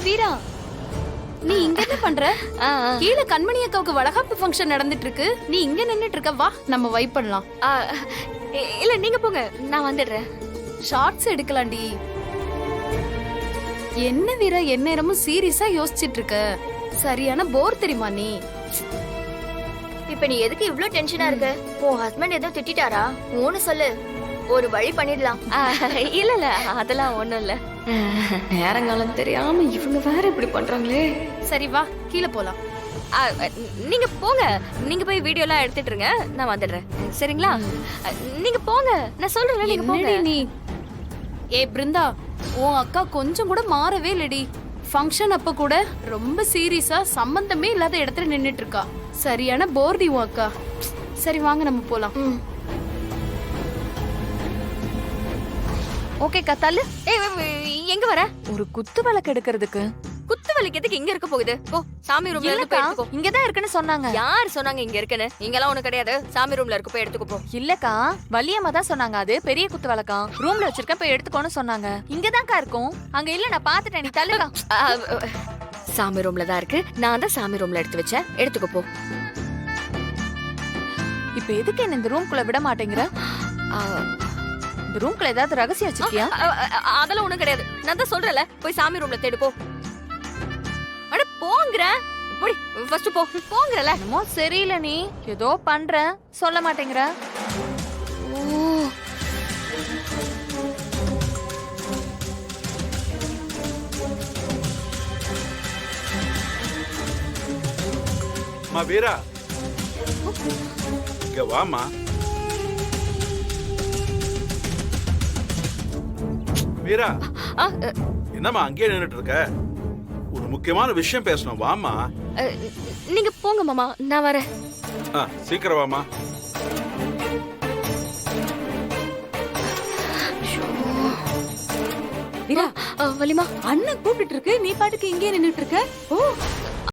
வீரா, நீ இங்க என்ன பண்ற? கீழ கண்மணி அக்காவுக்கு வளகாப்பு ஃபங்க்ஷன் நடந்துட்டு இருக்கு. நீ இங்க நின்னுட்டு இருக்க. வா நம்ம வைப் பண்ணலாம். இல்ல நீங்க போங்க, நான் வந்துடுறேன். ஷார்ட்ஸ் எடுக்கலாம்டி. என்ன வீரா எந்நேரமும் சீரியஸா யோசிச்சிட்டு இருக்க? சரியான போர் தெரியுமா நீ? இப்ப நீ எதுக்கு இவ்ளோ டென்ஷனா இருக்க? உன் ஹஸ்பண்ட் ஏதோ திட்டிட்டாரா? ஓன்னு சொல்லு, ஒரு வழி பண்ணிடலாம். இல்ல இல்ல, அதெல்லாம் ஒண்ணும் இல்ல. நேரங்காலம் தெரியாம இவங்க வேற இப்படி பண்றாங்களே. சரி வா கீழே போலாம். நீங்க போங்க, நீங்க போய் வீடியோ எல்லாம் எடுத்துட்டு இருங்க, நான் வந்துடுறேன். சரிங்களா? நீங்க போங்க, நான் சொல்றேன், நீங்க போங்க. என்னடி நீ? ஏ பிருந்தா, உன் அக்கா கொஞ்சம் கூட மாறவே இல்லடி. ஃபங்க்ஷன் அப்ப கூட ரொம்ப சீரியஸா சம்பந்தமே இல்லாத இடத்துல நின்னுட்டு இருக்கா. சரியான போர்டி உன் அக்கா. சரி வாங்க நம்ம போலாம். ஓகே கத்தாலு, எங்க வர? ஒரு குத்து விளக்கு எடுக்கிறதுக்கு. குத்து வலிக்கிறதுக்கு இங்க இருக்க போகுது. போ, சாமி ரூம்ல இருந்து போய் எடுத்துக்கோ. இங்கதான் இருக்குன்னு சொன்னாங்க. யார் சொன்னாங்க இங்க இருக்குன்னு? இங்கெல்லாம் ஒண்ணு கிடையாது. சாமி ரூம்ல இருக்க போய் எடுத்துக்கோ போ. இல்லக்கா, வள்ளியம்மா தான் சொன்னாங்க. அது பெரிய குத்து விளக்கம் ரூம்ல வச்சிருக்கேன், போய் எடுத்துக்கோன்னு சொன்னாங்க. இங்கதான்க்கா இருக்கும். அங்க இல்ல, நான் பாத்துட்டேன். நீ தள்ளுக்கா. சாமி ரூம்ல தான் இருக்கு. நான் தான் சாமி ரூம்ல எடுத்து வச்சேன். எடுத்துக்கோ போ. இப்ப எதுக்கு என்ன இந்த ரூம்குள்ள விட மாட்டேங்கிற? இந்த ரூம்குள்ள ஏதாவது ரகசியம் வச்சிருக்கியா? அதெல்லாம் ஒண்ணும் கிடையாது. நான் தான் சொல்றேன்ல, போய் சாமி ரூம்ல தேடு போ. அட போங்கற. போடி, ஃபர்ஸ்ட் போ. போங்கறல. என்னமோ சரியில்லை, நீ ஏதோ பண்ற, சொல்ல மாட்டேங்கிற. மா வீரா, இங்க வாமா. வீரா, என்னம்மா அங்கேயே நின்னுட்டு இருக்க? ஒரு முக்கியமான விஷயம் பேசணும், வாமா. நீங்க போங்க மாமா, நான் வரேன். சீக்கிரம் வாமா. வீரா, வலிமா, அண்ணன் கூப்பிட்டு இருக்கு, நீ பாட்டுக்கு இங்கே நின்னுட்டு இருக்க. ஓ